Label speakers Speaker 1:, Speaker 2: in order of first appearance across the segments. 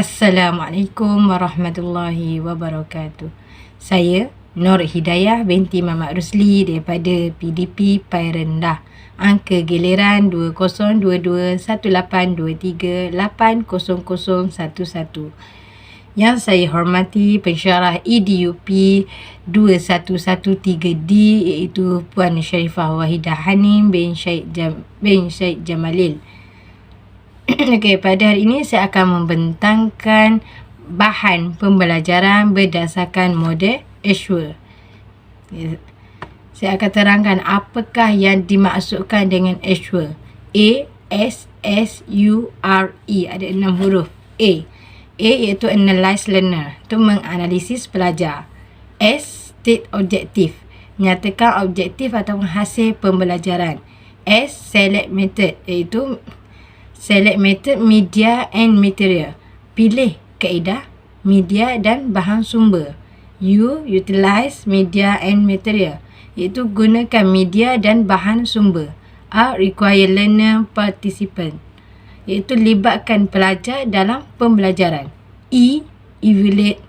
Speaker 1: Assalamualaikum warahmatullahi wabarakatuh. Saya Nur Hidayah binti Mamat Rusli daripada PDP Pai Rendah. Angka giliran 20221823800011. Yang saya hormati pensyarah EDUP 2113D iaitu Puan Sharifah Wahidah Hanim bin Syed Jamalil. Okey, pada hari ini saya akan membentangkan bahan pembelajaran berdasarkan model Ashworth. Saya akan terangkan apakah yang dimaksudkan dengan Ashworth. A, S, S, U, R, E. Ada 6 huruf. A iaitu analyze learner, itu menganalisis pelajar. S, state objective, menyatakan objektif atau hasil pembelajaran. S, select method, iaitu select method, media and material, pilih kaedah, media dan bahan sumber. U, utilize media and material, iaitu gunakan media dan bahan sumber. R, require learner participant, iaitu libatkan pelajar dalam pembelajaran. E, evaluate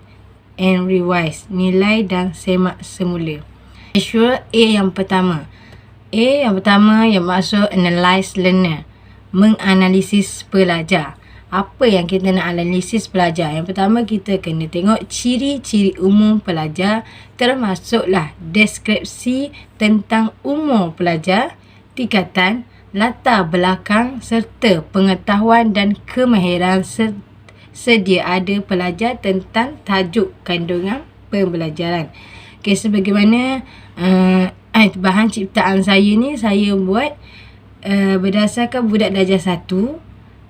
Speaker 1: and revise, nilai dan semak semula. Ashworth A yang pertama. A yang pertama yang maksud analyze learner, menganalisis pelajar. Apa yang kita nak analisis pelajar? Yang pertama, kita kena tengok ciri-ciri umum pelajar, termasuklah deskripsi tentang umur pelajar, tingkatan, latar belakang serta pengetahuan dan kemahiran sedia ada pelajar tentang tajuk kandungan pembelajaran. Okay, sebagaimana bahan ciptaan saya ni, saya buat berdasarkan budak darjah 1,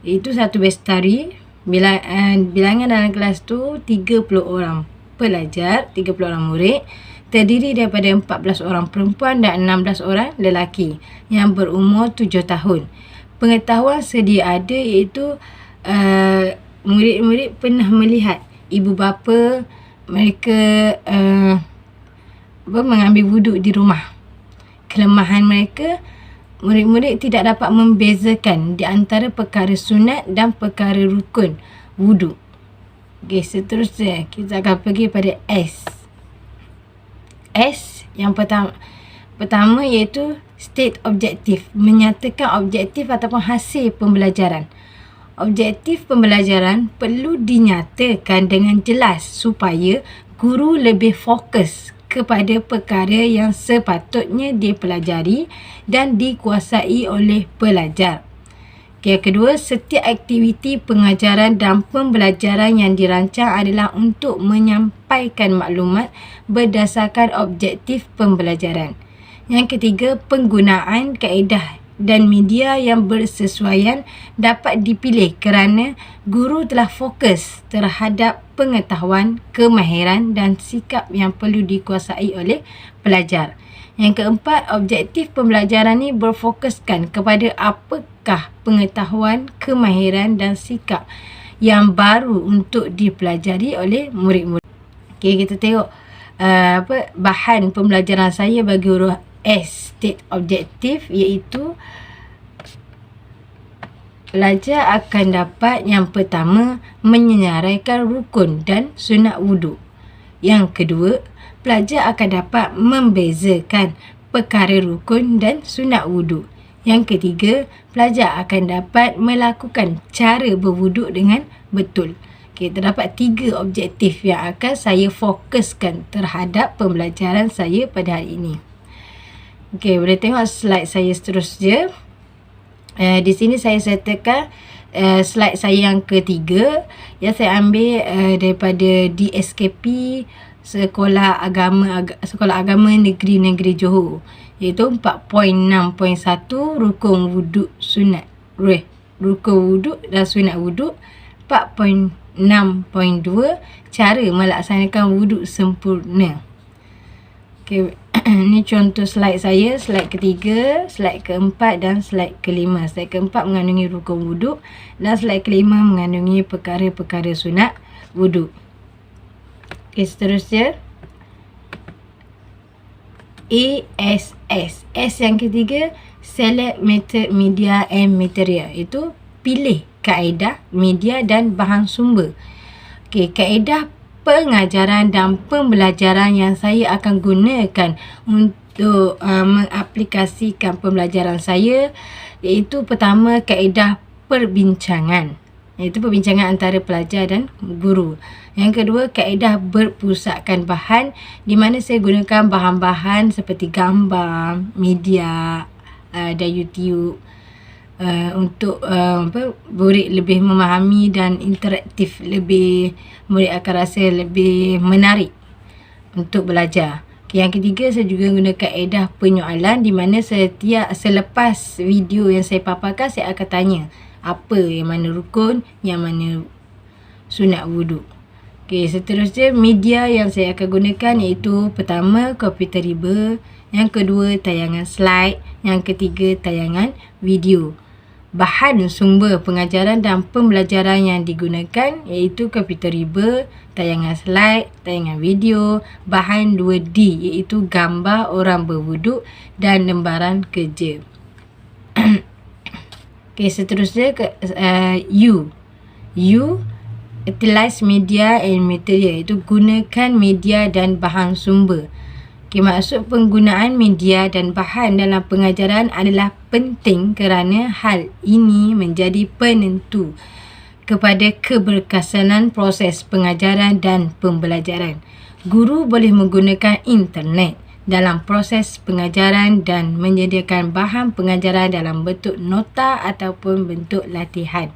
Speaker 1: iaitu satu bestari. Bilangan dalam kelas tu 30 orang pelajar, 30 orang murid, terdiri daripada 14 orang perempuan dan 16 orang lelaki yang berumur 7 tahun. Pengetahuan sedia ada iaitu murid-murid pernah melihat ibu bapa mereka mengambil wuduk di rumah. Kelemahan mereka, murid-murid tidak dapat membezakan di antara perkara sunat dan perkara rukun wuduk. Okey, seterusnya kita akan pergi pada S. S yang pertama iaitu state objective, menyatakan objektif ataupun hasil pembelajaran. Objektif pembelajaran perlu dinyatakan dengan jelas supaya guru lebih fokus kepada perkara yang sepatutnya dipelajari dan dikuasai oleh pelajar. Yang kedua, setiap aktiviti pengajaran dan pembelajaran yang dirancang adalah untuk menyampaikan maklumat berdasarkan objektif pembelajaran. Yang ketiga, penggunaan kaedah dan media yang bersesuaian dapat dipilih kerana guru telah fokus terhadap pengetahuan, kemahiran dan sikap yang perlu dikuasai oleh pelajar. Yang keempat, objektif pembelajaran ini berfokuskan kepada apakah pengetahuan, kemahiran dan sikap yang baru untuk dipelajari oleh murid-murid. Okey, kita tengok bahan pembelajaran saya bagi huruf S, state objective, iaitu pelajar akan dapat yang pertama menyenaraikan rukun dan sunat wuduk. Yang kedua, pelajar akan dapat membezakan perkara rukun dan sunat wuduk. Yang ketiga, pelajar akan dapat melakukan cara berwuduk dengan betul. Okay, terdapat 3 objektif yang akan saya fokuskan terhadap pembelajaran saya pada hari ini. Okey, boleh tengok slide saya seterusnya. Di sini saya sertakan slide saya yang ketiga yang saya ambil daripada DSKP Sekolah Agama Negeri Johor, iaitu 4.6.1 rukun wuduk sunat. Rukun wuduk dan sunat wuduk. 4.6.2 cara melaksanakan wuduk sempurna. Okey, ini contoh slide saya, slide ketiga, slide keempat dan slide kelima. Slide keempat mengandungi rukun wuduk dan slide kelima mengandungi perkara-perkara sunat wuduk. Okey, seterusnya ASS. S yang ketiga, select method, media and material, itu pilih kaedah, media dan bahan sumber. Okey, kaedah pengajaran dan pembelajaran yang saya akan gunakan untuk mengaplikasikan pembelajaran saya, iaitu pertama kaedah perbincangan, iaitu perbincangan antara pelajar dan guru. Yang kedua, kaedah berpusatkan bahan, di mana saya gunakan bahan-bahan seperti gambar, media dan YouTube untuk murid lebih memahami dan interaktif, murid akan rasa lebih menarik untuk belajar. Yang ketiga, saya juga guna kaedah penyoalan, di mana selepas video yang saya paparkan, saya akan tanya apa yang mana rukun, yang mana sunat wuduk. Okey, seterusnya media yang saya akan gunakan iaitu pertama komputer riba, yang kedua tayangan slide, yang ketiga tayangan video. Bahan sumber pengajaran dan pembelajaran yang digunakan iaitu komputer riba, tayangan slide, tayangan video, bahan 2D iaitu gambar orang berwuduk dan lembaran kerja. Okey, seterusnya U. Utilize media and material, iaitu gunakan media dan bahan sumber. Okay, maksud penggunaan media dan bahan dalam pengajaran adalah penting kerana hal ini menjadi penentu kepada keberkesanan proses pengajaran dan pembelajaran. Guru boleh menggunakan internet dalam proses pengajaran dan menyediakan bahan pengajaran dalam bentuk nota ataupun bentuk latihan.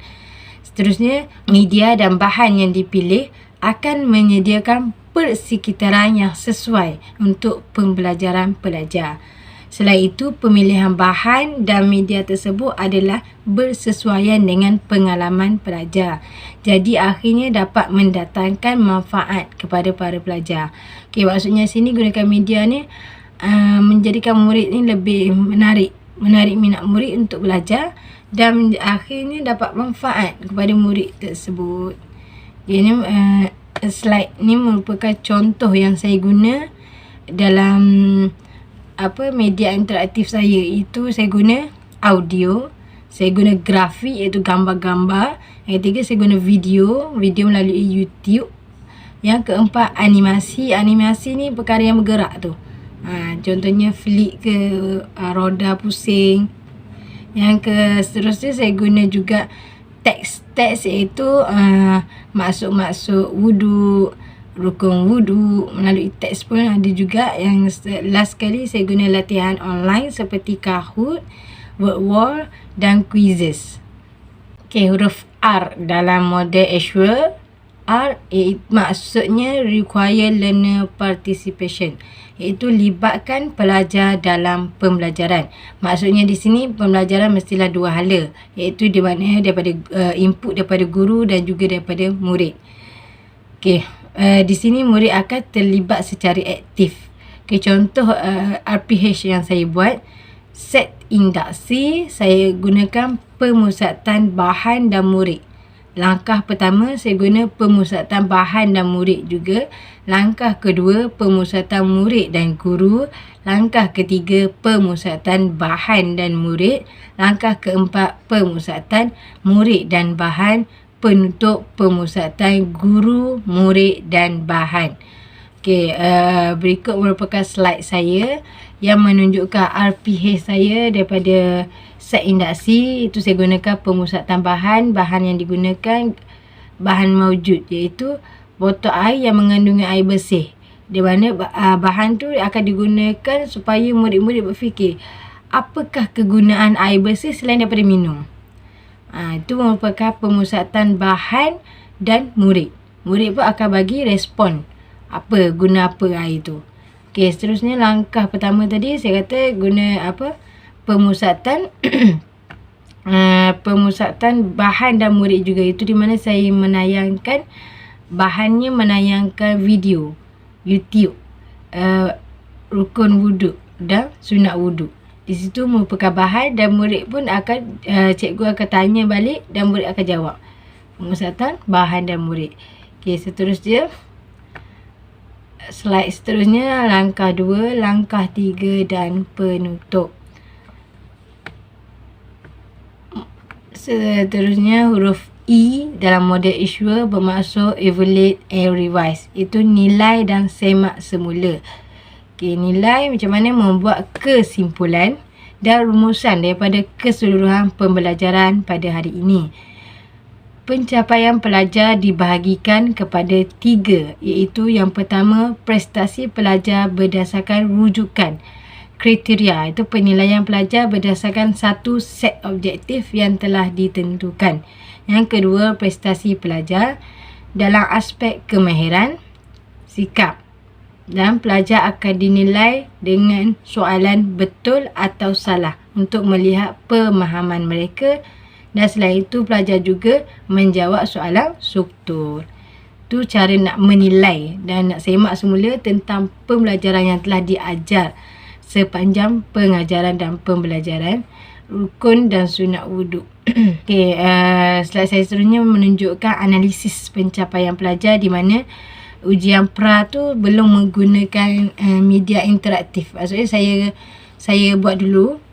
Speaker 1: Seterusnya, media dan bahan yang dipilih akan menyediakan persekitaran yang sesuai untuk pembelajaran pelajar. Selain itu, pemilihan bahan dan media tersebut adalah bersesuaian dengan pengalaman pelajar. Jadi, akhirnya dapat mendatangkan manfaat kepada para pelajar. Okey, maksudnya sini gunakan media ni menjadikan murid ni lebih menarik minat murid untuk belajar dan akhirnya dapat manfaat kepada murid tersebut. Ini slide ni merupakan contoh yang saya guna dalam media interaktif saya. Itu saya guna audio, saya guna grafik iaitu gambar-gambar. Yang ketiga, saya guna video melalui YouTube. Yang keempat, animasi ni perkara yang bergerak tu. Contohnya flick ke roda pusing. Yang seterusnya saya guna juga teks iaitu maksud wuduk, rukun wuduk. Melalui teks pun ada juga. Yang last kali saya guna latihan online seperti Kahoot, word wall dan quizzes. Okay, huruf R dalam model Ashworth. R maksudnya require learner participation, iaitu libatkan pelajar dalam pembelajaran. Maksudnya di sini pembelajaran mestilah dua hala, iaitu di mana daripada input daripada guru dan juga daripada murid. Okey, di sini murid akan terlibat secara aktif. Okey, contoh RPH yang saya buat, set induksi, saya gunakan pemusatan bahan dan murid. Langkah pertama, saya guna pemusatan bahan dan murid juga. Langkah kedua, pemusatan murid dan guru. Langkah ketiga, pemusatan bahan dan murid. Langkah keempat, pemusatan murid dan bahan. Penutup, pemusatan guru, murid dan bahan. Okey, berikut merupakan slide saya yang menunjukkan RPH saya daripada set induksi. Itu saya gunakan pemusatan bahan yang digunakan bahan maujud, iaitu botol air yang mengandungi air bersih, di mana bahan tu akan digunakan supaya murid-murid berfikir apakah kegunaan air bersih selain daripada minum. Itu merupakan pemusatan bahan dan murid pun akan bagi respon guna apa air tu. Okey, seterusnya langkah pertama tadi saya kata guna pemusatan pemusatan bahan dan murid juga, itu di mana saya menayangkan video YouTube, rukun wuduk dan sunat wuduk. Di situ merupakan bahan dan murid pun akan cikgu akan tanya balik dan murid akan jawab. Pemusatan bahan dan murid. Okey, seterusnya slide seterusnya langkah 2, langkah 3 dan penutup. Seterusnya huruf E dalam model Ishwa bermaksud evaluate and revise. Itu nilai dan semak semula. Okay, nilai macam mana membuat kesimpulan dan rumusan daripada keseluruhan pembelajaran pada hari ini. Pencapaian pelajar dibahagikan kepada 3, iaitu yang pertama, prestasi pelajar berdasarkan rujukan kriteria. Itu penilaian pelajar berdasarkan satu set objektif yang telah ditentukan. Yang kedua, prestasi pelajar dalam aspek kemahiran sikap. Dan pelajar akan dinilai dengan soalan betul atau salah untuk melihat pemahaman mereka. Dan selain itu, pelajar juga menjawab soalan struktur. Itu cara nak menilai dan nak semak semula tentang pembelajaran yang telah diajar sepanjang pengajaran dan pembelajaran rukun dan sunat wuduk. Okay, slide saya seterusnya menunjukkan analisis pencapaian pelajar di mana ujian pra tu belum menggunakan media interaktif. Maksudnya saya buat dulu,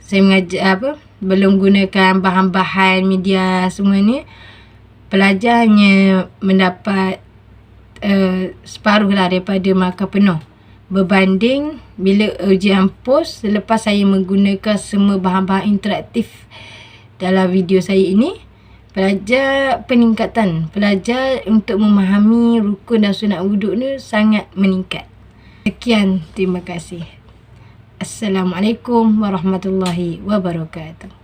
Speaker 1: saya mengajar belum gunakan bahan-bahan media semua ni. Pelajar hanya mendapat separuh lah daripada markah penuh, berbanding bila ujian post selepas saya menggunakan semua bahan-bahan interaktif dalam video saya ini. Peningkatan pelajar untuk memahami rukun dan sunat wuduk ni sangat meningkat. Sekian, terima kasih. Assalamualaikum warahmatullahi wabarakatuh.